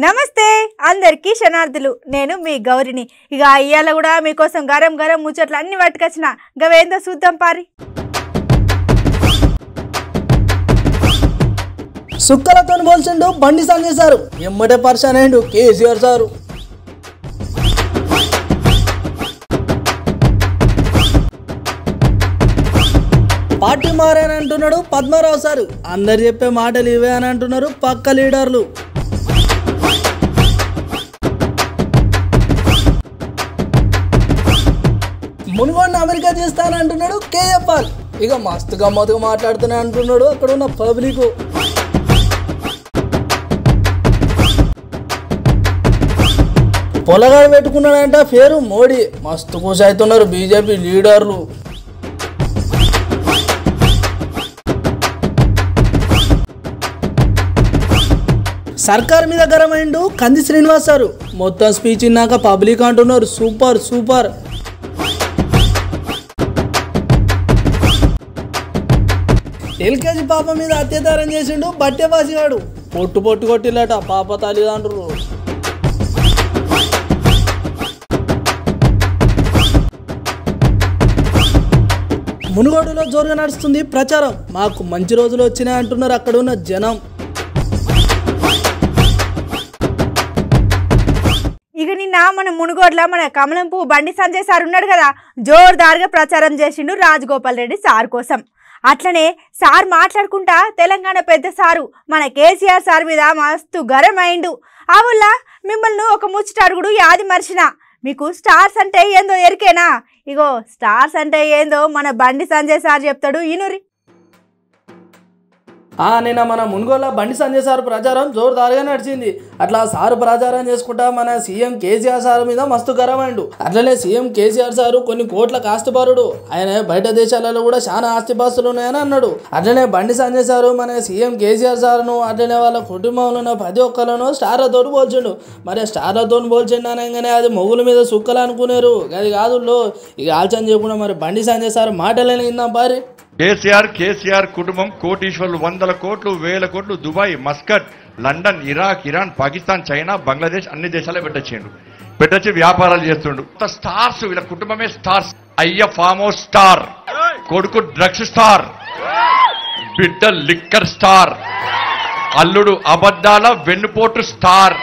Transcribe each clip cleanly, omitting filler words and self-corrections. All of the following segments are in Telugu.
నమస్తే అందరికీ శనార్థులు నేను మీ గౌరిని ఇక ఇయ్యాల కూడా మీకోసం గరం గరం ముచ్చట్లు అన్ని పట్టుకొచ్చిన గవేందో చూద్దాం పారి సుక్కలతో పోల్చిండు బండి సంజయ్ సారు ఎమ్మటే పర్సన్ అయ్యిండు కేసీఆర్ సారు పార్టీ మారని అంటున్నాడు పద్మారావు సారు అందరు చెప్పే మాటలు ఇవే అని అంటున్నారు పక్క లీడర్లు మునుగోడిని అమెరికా చేస్తానంటున్నాడు కేఎఫ్ఆర్ ఇక మస్తు గమ్మతుగా మాట్లాడుతున్నా అంటున్నాడు అక్కడ ఉన్న పబ్లిక్ పొలగాడు పెట్టుకున్నాడంట పేరు మోడీ మస్తు ఖుషి అవుతున్నారు బీజేపీ లీడర్లు సర్కార్ మీద గరమైండు కంది శ్రీనివాస్ సారు మొత్తం స్పీచ్ ఇన్నాక పబ్లిక్ అంటున్నారు సూపర్ సూపర్ ఎల్కేజీ పాప మీద అత్యాచారం చేసిండు బట్టెబాసిగాడు పొట్టు పొట్టు కొట్టిల్లట పాప తల్లిదండ్రులు మునుగోడులో జోరుగా నడుస్తుంది ప్రచారం మాకు మంచి రోజులు వచ్చినాయి అంటున్నారు అక్కడ ఉన్న జనం ఇక నిన్న మన మునుగోడ్ల మన కమలం పువ్వు బండి సంజయ్ సార్ ఉన్నాడు కదా జోరుదారుగా ప్రచారం చేసిండు రాజగోపాల్ రెడ్డి సార్ కోసం అట్లనే సార్ మాట్లాడుకుంటా తెలంగాణ పెద్ద సారు మన కేసీఆర్ సార్ మీద మస్తు గరం అయిండు అవుల్లా మిమ్మల్ని ఒక ముచ్చట అడుగుడు యాది మర్చిన మీకు స్టార్స్ అంటే ఏందో ఎరికేనా ఇగో స్టార్స్ అంటే ఏందో మన బండి సంజయ్ సార్ చెప్తాడు ఈనురి నిన్న మన మునుగోల బండి సంజయ్ సార్ ప్రచారం జోరుదారుగా నడిచింది అట్లా సారు ప్రచారం చేసుకుంటా మన సీఎం కేసీఆర్ సార్ మీద మస్తు గరమైండు అట్లనే సీఎం కేసీఆర్ సారు కొన్ని కోట్ల ఆస్తిపరుడు ఆయన బయట దేశాలలో కూడా చాలా ఆస్తిపాస్తులు ఉన్నాయని అన్నాడు అట్లనే బండి సంజయ్ సారు మన సీఎం కేసీఆర్ సార్ను అట్లనే వాళ్ళ కుటుంబంలో ఉన్న ప్రతి ఒక్కరిను స్టార్లతో పోల్చిండు మరి స్టార్లతో పోల్చిండు అనగానే అది మొగుల మీద సుక్కలు అనుకున్నారు అది కాదు ఇక ఆలోచన చేయకుండా మరి బండి సంజయ్ సార్ మాటలని విందాం పారి కేసీఆర్ కుటుంబం కోటీశ్వర్లు 100 కోట్లు 1000 కోట్లు Dubai Muscat London Iraq Iran Pakistan China Bangladesh అన్ని దేశాలే పెట్టొచ్చి వ్యాపారాలు చేస్తుండు స్టార్స్ వీళ్ళ కుటుంబమే స్టార్స్ అయ్య ఫామ్ హౌస్ స్టార్ కొడుకు డ్రగ్స్ స్టార్ బిడ్డ లిక్కర్ స్టార్ అల్లుడు అబద్ధాల వెన్నుపోటు స్టార్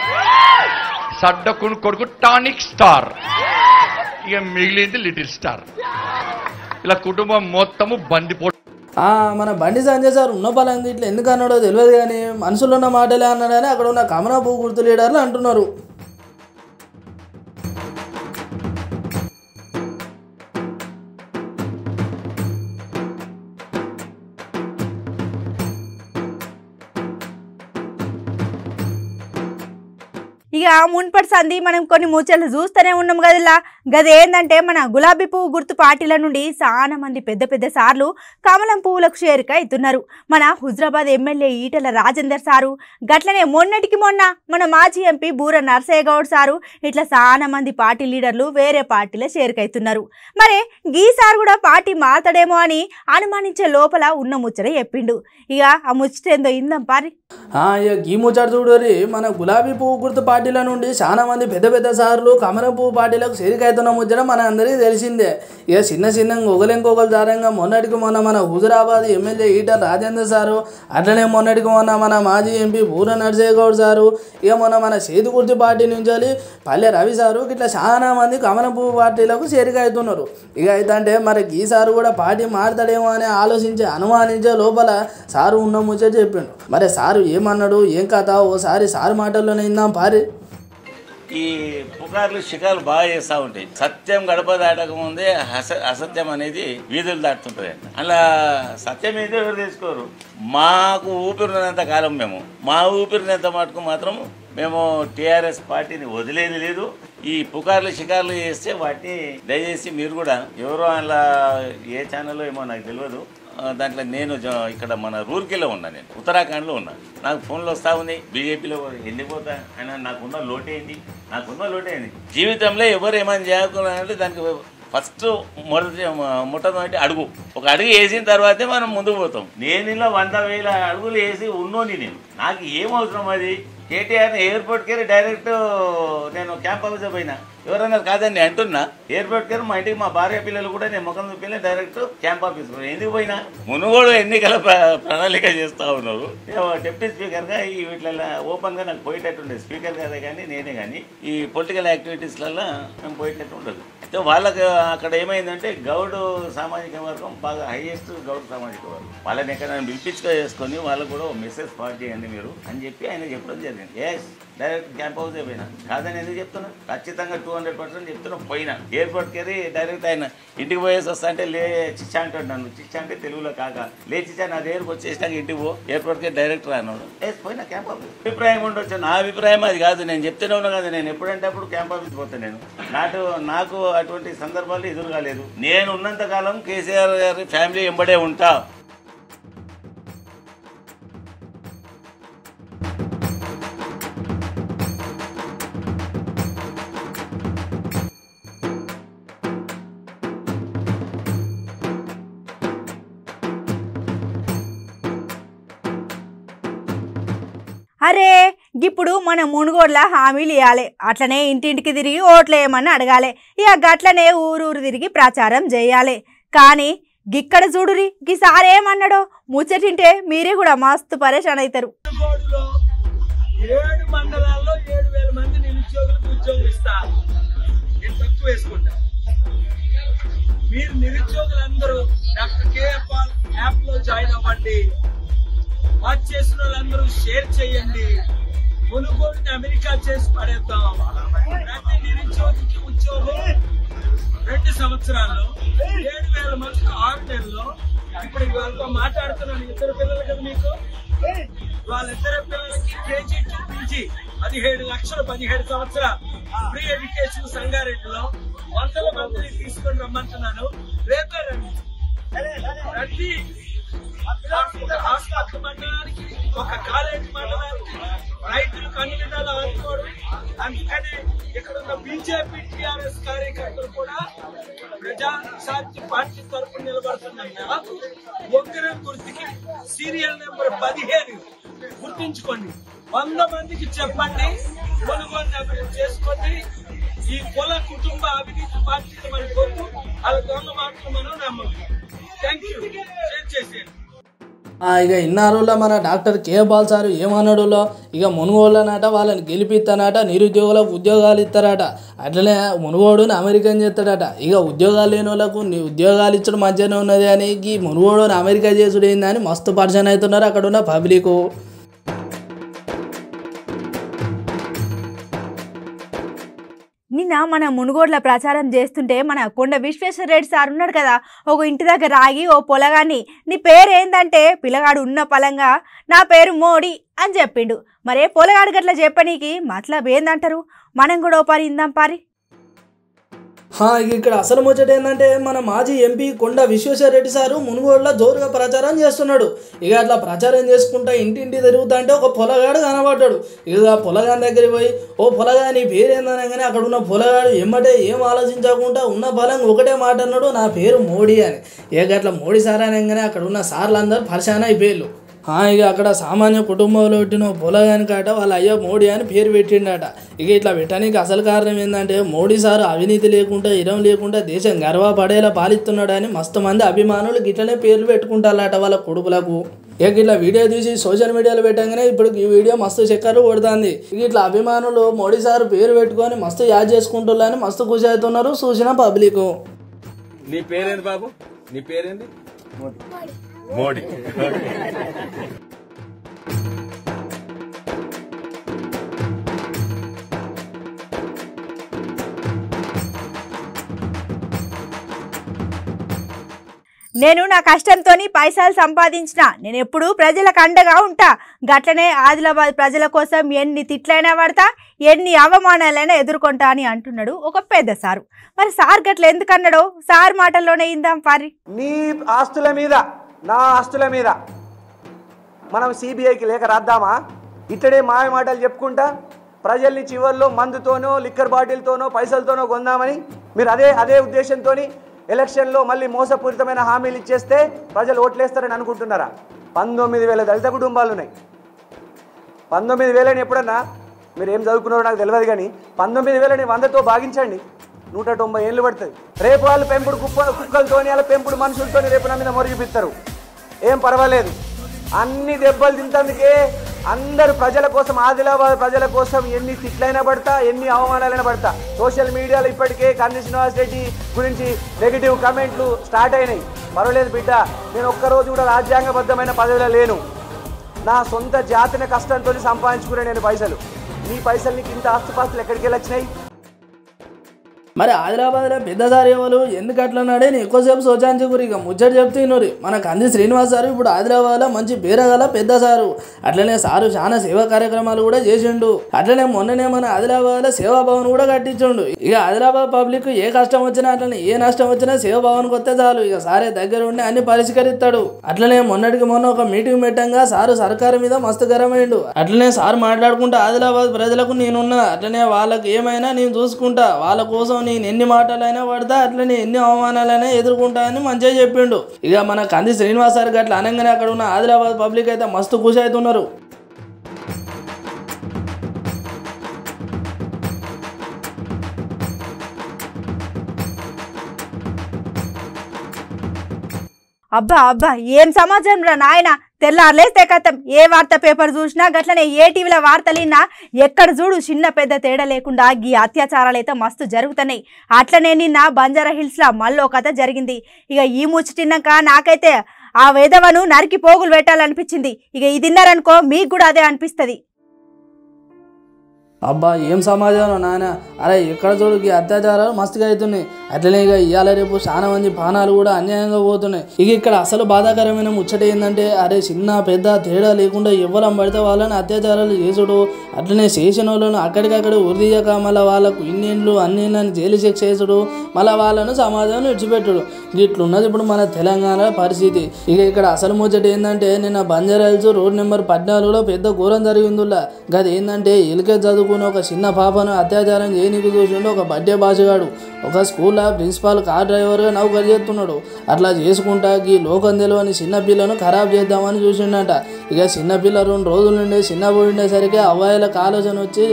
సడ్డకును కొడుకు టానిక్ స్టార్ ఇక మిగిలింది లిటిల్ స్టార్ ఇలా కుటుంబం మొత్తము బందిపో మన బండి సంజయ్ సార్ ఉన్న బలంగా ఇట్లా ఎందుకు అన్నాడో తెలియదు కానీ మనసులో ఉన్న మాటలే అన్నాడని అక్కడ ఉన్న కమలా పువ్వు గుర్తు లీడర్లు అంటున్నారు ఇక మున్పటి సంది మనం కొన్ని ముచ్చట్లు చూస్తూనే ఉన్నాం కదలా గదేందంటే మన గులాబీ పువ్వు గుర్తు పార్టీల నుండి చాలా మంది పెద్ద పెద్ద సార్లు కమలం పువ్వులకు చేరిక అవుతున్నారు మన హుజరాబాద్ ఎమ్మెల్యే ఈటెల రాజేందర్ సారు గట్లనే మొన్నటికి మొన్న మన మాజీ ఎంపీ బూర నర్సయ్య గౌడ్ సారు ఇట్లా చాలా మంది పార్టీ లీడర్లు వేరే పార్టీలో చేరికవుతున్నారు మరి గీ సార్ కూడా పార్టీ మారతాడేమో అని అనుమానించే లోపల ఉన్న ముచ్చట చెప్పిండు ఇక ఆ ముచ్చట ఏందో ఇందాం పారి ఈ ముచ్చట చూడరి మన గులాబీ పువ్వు గుర్తు పార్టీల నుండి చాలా మంది పెద్ద పెద్ద సార్లు కమలం పువ్వు పార్టీలకు చేరికవుతున్న ముచ్చట మన అందరికీ తెలిసిందే ఇక చిన్న ఒకలింకొకరు దారంగా మొన్నటికి మొన్న మన హుజరాబాద్ ఎమ్మెల్యే ఈటల రాజేందర్ సారు అట్లనే మొన్నటికి మొన్న మన మాజీ ఎంపీ బూర నర్సయ్య గౌడ్ సారు ఇక మొన్న మన సేతుకుర్తి పార్టీ నుంచి పల్లె రవి సారు ఇట్లా చాలా మంది కమలం పువ్వు పార్టీలకు చేరికవుతున్నారు ఇక అయితే మరి ఈ సారు కూడా పార్టీ మారుతాడేమో అని అనుమానించే లోపల సారు ఉన్న ముచ్చట చెప్పిండు మరి సారు ఏమన్నాడు ఏం కథ ఓసారి సారు మాటల్లోనే విందాం పారి ఈ పుకార్లు షికార్లు బాగా చేస్తూ ఉంటాయి సత్యం గడప దాటక ముందే అసత్యం అనేది వీధులు దాటుతుంటుంది అలా సత్యం ఏదో ఎవరు తీసుకోరు మాకు ఊపిరినంత కాలం మా ఊపిరినంత మటుకు మాత్రం మేము టీఆర్ఎస్ పార్టీని వదిలేది లేదు ఈ పుకార్లు షికార్లు చేస్తే వాటిని దయచేసి మీరు కూడా ఎవరో అలా ఏ ఛానల్లో ఏమో నాకు తెలియదు దాంట్లో నేను ఇక్కడ మన రూర్కెలో ఉన్నా నేను ఉత్తరాఖండ్లో ఉన్నా నాకు ఫోన్లో వస్తూ ఉంది బీజేపీలో వెళ్ళిపోతా అయినా నాకున్న లోటేంది జీవితంలో ఎవరు ఏమైనా చేయకుండా దానికి ఫస్ట్ మొట్టమొదటి అడుగు ఒక అడుగు వేసిన తర్వాతే మనం ముందుకు పోతాం నేను ఇలా 100,000 అడుగులు వేసి ఉన్నోని నేను నాకు ఏం అవసరం అది కేటీఆర్ని ఎయిర్పోర్ట్కి వెళ్ళి డైరెక్ట్ నేను క్యాంప్ ఆఫీస్ పోయినా, ఎవరన్నారు కాదండి అంటున్నా. ఎయిర్పోర్ట్కి వెళ్ళి మా ఇంటికి మా భార్య పిల్లలు కూడా నేను ముఖం చూపిల్లి డైరెక్ట్ క్యాంప్ ఆఫీస్ పోయినా. ఎందుకు పోయినా? మునుగోడు ఎన్నికల ప్రణాళిక చేస్తూ ఉన్నారు. డిప్యూటీ స్పీకర్గా ఈ వీటిలో ఓపెన్గా నాకు పోయేటట్టుండేది. స్పీకర్ కదా కానీ నేనే కానీ ఈ పొలిటికల్ యాక్టివిటీస్లలో మేము పోయేటట్టు ఉండదు. అయితే వాళ్ళకి అక్కడ ఏమైందంటే గౌడ్ సామాజిక వర్గం బాగా హైయెస్ట్ గౌడ్ సామాజిక వర్గం. వాళ్ళని ఎక్కడ పిలిపించుగా చేసుకొని వాళ్ళకు కూడా మెసేజ్ పాస్ చేయండి మీరు అని చెప్పి ఆయన చెప్పడం జరిగింది. ఎస్ డైరెక్ట్ క్యాంప్ హౌస్ అయిపోయినా. కాదని ఎందుకు చెప్తున్నా? ఖచ్చితంగా 200% చెప్తున్నా. పోయినా ఎయిర్పోర్ట్కి వెళ్ళి డైరెక్ట్ ఆయన ఇంటికి పోయేసి వస్తా అంటే లే చిచ్చా అంటాడు నన్ను. చిచ్చా అంటే తెలుగులో కాక లే చిచ్చా నా దగ్గరకు వచ్చేసినాక ఇంటికి పో, ఎయిర్పోర్ట్కి డైరెక్ట్ రాన్నాడు. పోయినా క్యాంప్ ఆఫీస్. అభిప్రాయం ఉండొచ్చు, నా అభిప్రాయం అది కాదు. నేను చెప్తూనే ఉన్నా కదా, నేను ఎప్పుడంటే అప్పుడు క్యాంప్ ఆఫీస్ పోతాను. నేను నాకు అటువంటి సందర్భాలు ఎదురు కాలేదు. నేను ఉన్నంత కాలం కేసీఆర్ గారి ఫ్యామిలీ ఎంబడే ఉంటా. అరే ఇప్పుడు మన మునుగోడ్ల హామీలు ఇవ్వాలి, అట్లనే ఇంటింటికి తిరిగి ఓట్లు వేయమని అడగాలి, ఇక గట్లనే ఊరూరు తిరిగి ప్రచారం చేయాలి. కానీ గిక్కడ చూడురి గీసారి ఏమన్నాడో ముచ్చటింటే మీరే కూడా మస్తు పరేషాన్ అవుతారు. 7 మండలాల్లో 7,000 మంది నిరుద్యోగులకు ఉద్యోగులు ఇస్తారు. నేను తక్కువ వేసుకుంటా. మీరు నిరుద్యోగులందరూ డాక్టర్ కేఎఫ్ఆర్ యాప్ లో జాయిన్ అవ్వండి. వాచ్ చేసిన వాళ్ళందరూ షేర్ చేయండి. మునుగోడుని అమెరికా చేసి పడేద్దాం. ప్రతి నిరుద్యోగికి ఉద్యోగం 2 సంవత్సరాల్లో 7,000 మందికి 6 నెలల్లో. ఇప్పుడు వాళ్ళతో మాట్లాడుతున్నాను. 2 పిల్లలు కదా మీకు, వాళ్ళిద్దరు పిల్లలకి కేజీ టు పీజీ 17 లక్షలు 17 సంవత్సరాలు ఫ్రీ ఎడ్యుకేషన్ సంగారెడ్డిలో 100 మందిని తీసుకొని రమ్మంటున్నాను. రేపే రండి. ప్రతి హాస్పిటల్ మండలానికి, ఒక కాలేజీ మండలానికి రైతులకు అన్ని విధాలు ఆదుకోవడం. అందుకని ఇక్కడ ఉన్న బీజేపీ టీఆర్ఎస్ కార్యకర్తలు కూడా ప్రజాశాంతి పార్టీ తరఫున నిలబడుతున్నాం. నాకు ఒక్కరం గుర్తుకి సీరియల్ నెంబర్ 15 గుర్తించుకోండి. 100 మందికి చెప్పండి, కొనుగోలు అభివృద్ధి చేసుకోండి. ఈ కుల కుటుంబ అవినీతి పార్టీలు మన కొరకు వాళ్ళ దొంగ మాటలు మనం నమ్మకం. Thank you. షేర్ చేసేయండి. ఇక ఇన్నారులో మన డాక్టర్ కే బాల్ సారు ఏమన్నాడులో, ఇక మునుగోళ్ళనట వాళ్ళని గెలిపిస్తానట, నిరుద్యోగులకు ఉద్యోగాలు ఇస్తారట, అట్లనే మునుగోడుని అమెరికన్ చేస్తాడట. ఇక ఉద్యోగాలు లేని వాళ్ళకు ఉద్యోగాలు ఇచ్చడం మంచిగానే ఉన్నది అని ఈ మునుగోడుని అమెరికా చేసుడు ఏందని మస్తు పర్సన్ అవుతున్నారు అక్కడ ఉన్న పబ్లిక్. నిన్న మన మునుగోడ్ల ప్రచారం చేస్తుంటే మన కొండ విశ్వేశ్వర రెడ్డి సార్ ఉన్నాడు కదా, ఒక ఇంటి దగ్గర ఆగి ఓ పొలగాన్ని నీ పేరు ఏందంటే పిల్లగాడు ఉన్న పలంగా నా పేరు మోడీ అని చెప్పిండు. మరే పొలగాడు గట్లా చెప్పనీకి మతలబ్ ఏందంటారు? మనం కూడా ఓ పరి ఇందాం పారి. ఇక్కడ అసలు ముచ్చట ఏంటంటే మన మాజీ ఎంపీ కొండ విశ్వేశ్వర రెడ్డి సారు మునుగోడులో జోరుగా ప్రచారం చేస్తున్నాడు. ఇక అట్లా ప్రచారం చేసుకుంటా ఇంటింటి తిరుగుతా అంటే ఒక పొలగాడు కనబడ్డాడు. ఇక పొలగాని దగ్గరికి పోయి ఓ పొలగా నీ పేరు ఏందనగానే అక్కడ ఉన్న పొలగాడు ఎమ్మటే ఏం ఆలోచించకుండా ఉన్న బలం ఒకటే మాట అన్నాడు, నా పేరు మోడీ అని. ఇక అట్లా మోడీ సార్ అనగానే అక్కడ ఉన్న సార్లు అందరూ పరిశాన్ అయిపోయారు. ఇక అక్కడ సామాన్య కుటుంబంలో పుట్టిన పొలగానికట వాళ్ళ అయ్య మోడీ అని పేరు పెట్టిండట. ఇక ఇట్లా పెట్టడానికి అసలు కారణం ఏంటంటే మోడీ సారు అవినీతి లేకుండా ఇరం లేకుండా దేశం గర్వపడేలా పాలిస్తున్నాడని మస్తు మంది అభిమానులు గిట్లనే పేర్లు పెట్టుకుంటారట వాళ్ళ కొడుకులకు. ఇక ఇట్లా వీడియో తీసి సోషల్ మీడియాలో పెట్టగానే ఇప్పుడు ఈ వీడియో మస్తు చక్కర్లు కొడుతుంది. ఇక ఇట్లా అభిమానులు మోడీ సారు పేరు పెట్టుకొని మస్తు యాద్ చేసుకుంటున్నారని మస్తు ఖుషి అవుతున్నారు చూసిన పబ్లిక్. నీ పేరేంది బాబు? నీ పేరేంది? మోడీ. నేను నా కష్టంతోని పైసలు సంపాదించిన, నేను ఎప్పుడు ప్రజలకు అండగా ఉంటా, గట్లనే ఆదిలాబాద్ ప్రజల కోసం ఎన్ని తిట్లైనా పడతా, ఎన్ని అవమానాలైనా ఎదుర్కొంటా అని అంటున్నాడు ఒక పెద్ద సారు. మరి సార్ గట్ల ఎందుకన్నాడో సార్ మాటల్లోనే ఇందాం పారి. నీ ఆస్తుల మీద నా ఆస్తుల మీద మనం సిబిఐకి లేఖ రాద్దామా? ఇట్టడే మాయ మాటలు చెప్పుకుంటా ప్రజల్ని చివర్లో మందుతోనో లిక్కర్ బాటిల్తోనో పైసలతోనో కొందామని మీరు అదే ఉద్దేశంతో ఎలక్షన్లో మళ్ళీ మోసపూరితమైన హామీలు ఇచ్చేస్తే ప్రజలు ఓట్లేస్తారని అనుకుంటున్నారా? 19,000 దళిత కుటుంబాలు ఉన్నాయి. 19,000 ఎప్పుడన్నా మీరు ఏం చదువుకున్నారో నాకు తెలియదు కానీ 19,000 100తో భాగించండి 190 ఏళ్ళు పడుతుంది. రేపు వాళ్ళు పెంపుడు కుక్కలతోని వాళ్ళ పెంపుడు మనుషులతోని రేపు నా మీద మొరిగిపిస్తారు. ఏం పర్వాలేదు. అన్ని దెబ్బలు తింటందుకే అందరు ప్రజల కోసం, ఆదిలాబాద్ ప్రజల కోసం ఎన్ని తిట్లైనా పడతా, ఎన్ని అవమానాలైనా పడతా. సోషల్ మీడియాలో ఇప్పటికే కర్ణి శ్రీనివాస్ రెడ్డి గురించి నెగిటివ్ కామెంట్లు స్టార్ట్ అయినాయి. పర్వాలేదు బిడ్డ, నేను ఒక్కరోజు కూడా రాజ్యాంగబద్ధమైన పదవిలో లేను. నా సొంత జాతిని కష్టంతో సంపాదించుకునే నేను పైసలు. నీ పైసలు నీకు ఇంత ఆస్తుపాస్తులు ఎక్కడికి వెళ్ళి వచ్చినాయి? మరి ఆదిలాబాద్లో పెద్దసారి ఎవరు ఎందుకు అట్లన్నాడే నేను ఎక్కువసేపు సోచాంచి గురిగా ముచ్చట చెప్తున్నారు. మన కంది శ్రీనివాస్ సారు ఇప్పుడు ఆదిలాబాద్లో మంచి పేరగల పెద్ద సారు. అట్లనే సారు చాలా సేవా కార్యక్రమాలు కూడా చేసిండు. అట్లనే మొన్ననే మన ఆదిలాబాద్లో సేవాభవన్ కూడా కట్టించుండు. ఇక ఆదిలాబాద్ పబ్లిక్ ఏ కష్టం వచ్చినా అట్లనే ఏ నష్టం వచ్చినా సేవాభవన్కి వస్తే చాలు, ఇక సారే దగ్గర ఉండి అన్ని పరిష్కరిస్తాడు. అట్లనే మొన్నటికి మొన్న ఒక మీటింగ్ పెట్టంగా సారు సర్కారు మీద మస్తు గరమైండు. అట్లనే సారు మాట్లాడుకుంటా ఆదిలాబాద్ ప్రజలకు నేనున్నా, అట్లనే వాళ్ళకి ఏమైనా నేను చూసుకుంటా, వాళ్ళ కోసం నేను ఎన్ని మాటలైనా పడతా, అట్లనే ఎన్ని అవమానాలైనా ఎదుర్కొంటా అని మంచిగా చెప్పిండు. ఇక మన కంది శ్రీనివాస్ సార్ అట్లా అనగానే అక్కడ ఉన్న ఆదిలాబాద్ పబ్లిక్ అయితే మస్తు ఖుషి అవుతున్నారు. అబ్బా అబ్బా ఏం సమాచారం రా నాయన. తెల్లారులేస్తే కథం ఏ వార్త పేపర్ చూసినా గట్లనే ఏ టీవీలో వార్తలిన్నా ఎక్కడ చూడు చిన్న పెద్ద తేడా లేకుండా ఈ అత్యాచారాలు అయితే మస్తు జరుగుతున్నాయి. అట్లనే నిన్న బంజారా హిల్స్లో మళ్ళీ కథ జరిగింది. ఇక ఈ ముచ్చటిన్నాక నాకైతే ఆ వేదవను నరికి పోగులు పెట్టాలనిపించింది. ఇక ఇది తిన్నారనుకో మీకు కూడా అదే అనిపిస్తుంది. అబ్బా ఏం సమాచారం నాయన. అరే ఎక్కడ చూడు ఈ అత్యాచారాలు మస్తుగా అవుతున్నాయి. అట్లనే ఇక ఇవాళ రేపు చాలా మంది ప్రాణాలు కూడా అన్యాయంగా పోతున్నాయి. ఇక ఇక్కడ అసలు బాధాకరమైన ముచ్చట ఏంటంటే, అరే చిన్న పెద్ద తేడా లేకుండా ఎవరం పడితే వాళ్ళని అత్యాచారాలు చేసుడు, అట్లనే చేసిన వాళ్ళను అక్కడికక్కడ ఉరిదీయక మళ్ళీ వాళ్ళకు ఇన్నేళ్ళు అన్నేళ్ళని జైలు శిక్ష చేసుడు, మళ్ళీ వాళ్ళను సమాజంలో విడిచిపెట్టుడు. ఇట్లున్నది ఇప్పుడు మన తెలంగాణ పరిస్థితి. ఇక ఇక్కడ అసలు ముచ్చట ఏంటంటే, నిన్న బంజారా హిల్స్ రోడ్ నెంబర్ 14లో పెద్ద ఘోరం జరిగిందిలా. గది ఏంటంటే ఎలికే చదువుకుని ఒక చిన్న పాపను అత్యాచారం చేయనీకి చూసిండు ఒక బర్త్డే బాసుగాడు. ఒక స్కూల్లో ప్రిన్సిపాల్ కార్ డ్రైవర్గా నౌకరు చేస్తున్నాడు. అట్లా చేసుకుంటా ఈ లోకం తెలియని చిన్నపిల్లను ఖరాబ్ చేద్దామని చూసిండట. ఇక చిన్నపిల్ల 2 రోజుల నుండి చిన్నపోయి ఉండేసరికి అవ్వాయిలకు ఆలోచన వచ్చి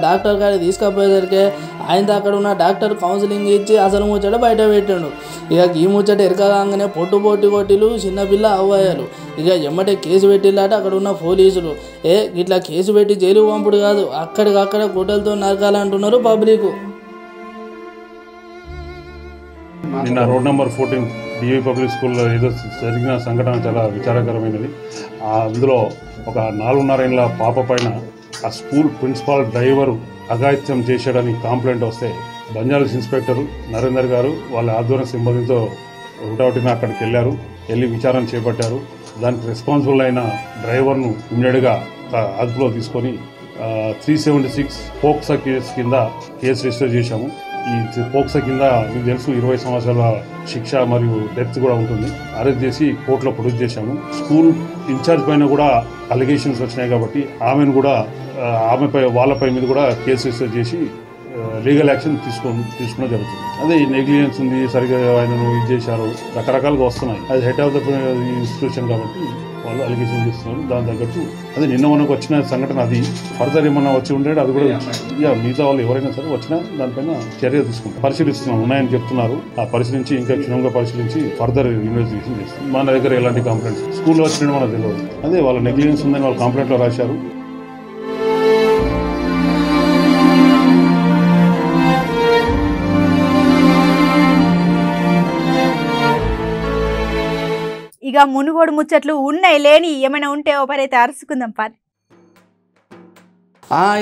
డాక్టర్ కాడికి తీసుకుపోయేసరికి ఆయనతో అక్కడ ఉన్న డాక్టర్ కౌన్సిలింగ్ ఇచ్చి అసలు ముచ్చట బయట పెట్టాడు. ఇక ఈ ముచ్చట ఎరకగానే పొట్టు కొట్టిలు చిన్నపిల్ల అవ్వాయాలు. ఇక ఎమ్మటే కేసు పెట్టిల్లాట అక్కడ ఉన్న పోలీసులు. ఇట్లా కేసు పెట్టి జైలు పంపుడు కాదు, అక్కడికక్కడ గుడ్డలతో నరకాలంటున్నారు పబ్లిక్. నిన్న రోడ్ నెంబర్ 14 డివి పబ్లిక్ స్కూల్లో ఏదో జరిగిన సంఘటన చాలా విచారకరమైనది. అందులో ఒక 4.5 ఏళ్ల పాప పైన ఆ స్కూల్ ప్రిన్సిపాల్ డ్రైవరు అఘాయిత్యం చేశాడని కంప్లైంట్ వస్తే బంజారాస్ ఇన్స్పెక్టర్ నరేందర్ గారు వాళ్ళ ఆధ్వర్య సిబ్బందితో ఒకటొకటిన అక్కడికి వెళ్ళి విచారణ చేపట్టారు. దానికి రెస్పాన్సిబుల్ అయిన డ్రైవర్ను ఇమ్మీడియట్గా అదుపులో తీసుకొని 376 పోక్సా కేసు కింద కేసు రిజిస్టర్ చేశాము. ఈ పోక్సా కింద మీకు తెలుసు 20 సంవత్సరాల శిక్ష మరియు డెత్ కూడా ఉంటుంది. అరెస్ట్ చేసి కోర్టులో ప్రొడ్యూస్ చేశాము. స్కూల్ ఇన్ఛార్జ్ పైన కూడా అలిగేషన్స్ వచ్చినాయి కాబట్టి ఆమెను కూడా వాళ్ళపై మీద కూడా కేసు రిజిస్టర్ చేసి లీగల్ యాక్షన్ తీసుకోవడం జరుగుతుంది. అదే నెగ్లిజెన్స్ ఉంది, సరిగా ఆయనను ఇది చేశారు, రకరకాలుగా వస్తున్నాయి. అది హెడ్ ఆఫ్ ద ఇన్స్టిట్యూషన్ కాబట్టి వాళ్ళు అలిగేషన్ చేస్తున్నారు. దాని తగ్గట్టు అదే నిన్న మనకు వచ్చిన సంఘటన అది ఫర్దర్ ఏమన్నా వచ్చి ఉండేది అది కూడా మిగతా వాళ్ళు ఎవరైనా సరే వచ్చినా దానిపైన చర్య తీసుకుంటాం, పరిశీలిస్తున్నాం. ఉన్నాయని చెప్తున్నారు. ఆ పరిశీలించి ఇంకా క్షుణ్ణంగా పరిశీలించి ఫర్దర్ ఇన్వెస్టిగేషన్ చేస్తాం. మన దగ్గర ఎలాంటి కంప్లైంట్స్ స్కూల్లో వచ్చిన మనకు తెలియదు. అదే వాళ్ళ నెగ్లిజెన్స్ ఉందని వాళ్ళు కంప్లైంట్లో రాశారు. ఇక మునుగోడు ముచ్చట్లు ఉన్నాయి లేని ఏమైనా ఉంటే ఒకరైతే అరుచుకుందాం పని.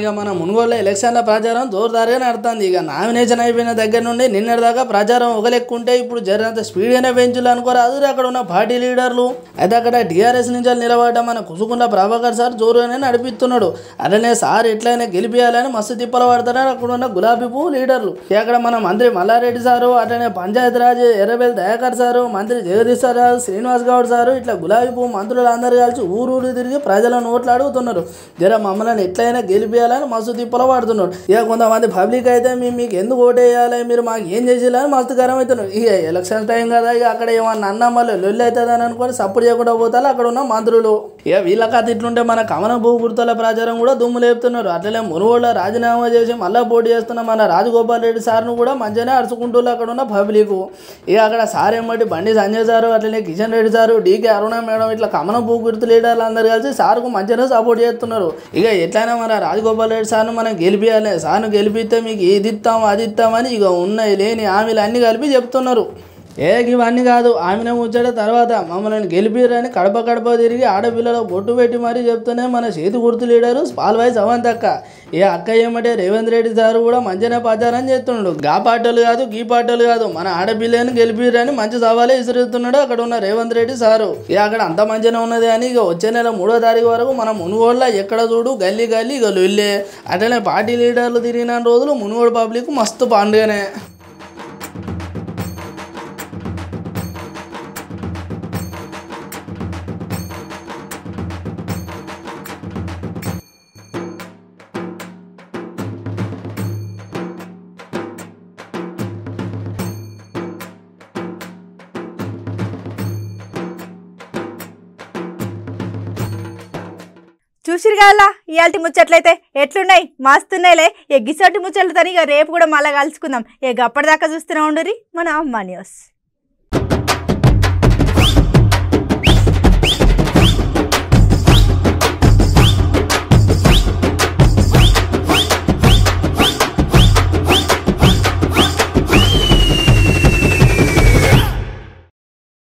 ఇక మన మునుగోడులో ఎలక్షన్ల ప్రచారం జోరుదారుగా నడుతుంది. ఇక నామినేషన్ అయిపోయిన దగ్గర నుండి నిన్నటిదాకా ప్రచారం ఒక లెక్కుంటే ఇప్పుడు జరిగినంత స్పీడ్గానే పెంచులు అనుకోరాదు అక్కడ ఉన్న పార్టీ లీడర్లు. అయితే అక్కడ టీఆర్ఎస్ నుంచి నిలబడ్డ మన కుసుకుంట్ల ప్రభాకర్ సార్ జోరుగానే నడిపిస్తున్నాడు. అలానే సార్ ఎట్లయినా గెలిపియాలని మస్తు తిప్పలు పడతారని అక్కడ ఉన్న గులాబీ పువ్వు లీడర్లు. అక్కడ మన మంత్రి మల్లారెడ్డి సారు, అట్లనే పంచాయతీరాజ్ ఎర్రబెల్లి దయాకర్ సారు, మంత్రి జగదీశ్వర రావు, శ్రీనివాస్ గౌడ్ సారు, ఇట్లా గులాబీ పువ్వు మంత్రులు అందరూ కలిసి ఊరు తిరిగి ప్రజలను ఓట్లు అడుగుతున్నారు. జర మమ్మల్ని ఎట్లయినా గెలిపియాలని మస్తు తిప్పలు పడుతున్నాడు. ఇక కొంతమంది పబ్లిక్ అయితే మీకు ఎందుకు ఓటేయాలి, మీరు మాకు ఏం చేసేయాలని మస్తు గరం అవుతున్నాడు. ఇక ఎలక్షన్ టైం కదా, ఇక అక్కడ ఏమన్నా అన్నా మళ్ళీ లొల్లి అవుతుందని అనుకొని సపోర్ట్ చేయకుండా పోతారు అక్కడ ఉన్న మంత్రులు. ఇక వీళ్ళ కథ ఇట్లుంటే మన కమలం పువ్వు గుర్తుల ప్రచారం కూడా దుమ్ము లేపుతున్నారు. అట్లనే మునుగోడులో రాజీనామా చేసి మళ్ళీ పోటీ చేస్తున్న మన రాజగోపాల్ రెడ్డి సార్ను కూడా మంచిగానే అరుచుకుంటున్నారు అక్కడ ఉన్న పబ్లిక్. ఇక అక్కడ సార్ ఏమట్టి బండి సంజయ్ సారు, అట్లనే కిషన్ రెడ్డి సారు, డీకే అరుణ మేడం, ఇట్లా కమలం పువ్వు గుర్తు లీడర్లు అందరు కలిసి సార్కు మంచిగానే సపోర్ట్ చేస్తున్నారు. ఇక ఎట్లయినా మన రాజగోపాల్ రెడ్డి సార్ను మనం గెలిపియాలి, సార్ను గెలిపిస్తే మీకు ఇది ఇస్తాం అది ఇస్తామని ఇక ఉన్నాయి లేని హామీలు అన్నీ కలిపి చెప్తున్నారు. ఇవన్నీ కాదు, ఆమెనే ముచ్చట తర్వాత మమ్మల్ని గెలిపిరని కడప కడప తిరిగి ఆడపిల్లలు బొట్టు పెట్టి మరీ చెప్తూనే మన చేతి గుర్తు లీడరు పాల్వాయి సవంత్ అక్క. ఏ అక్క ఏమంటే రేవంత్ రెడ్డి సారు కూడా మంచిగానే ప్రచారం చేస్తున్నాడు. గా పాటలు కాదు గీ పాటలు కాదు, మన ఆడపిల్లని గెలిపిరని మంచి సవాలే విసిరిస్తున్నాడు అక్కడ ఉన్న రేవంత్ రెడ్డి సారు. ఇక అక్కడ అంత మంచిగానే ఉన్నది అని ఇక వచ్చే నెల 3వ తారీఖు వరకు మనం మునుగోడులో ఎక్కడ చూడు గల్లీ గల్లీ ఇక లొల్లే. అట్లనే పార్టీ లీడర్లు తిరిగిన రోజులు మునుగోడు పబ్లిక్ మస్తు పండుగనే. చూసిరు కదా ఇయాల్టి ముచ్చట్లయితే ఎట్లున్నాయి, మస్తున్నాయిలే. గిసోటి ముచ్చట్లు తని రేపు కూడా మళ్ళీ కలుసుకుందాం. అప్పటిదాకా చూస్తూనే ఉండుర్రి మన అమ్మ న్యూస్.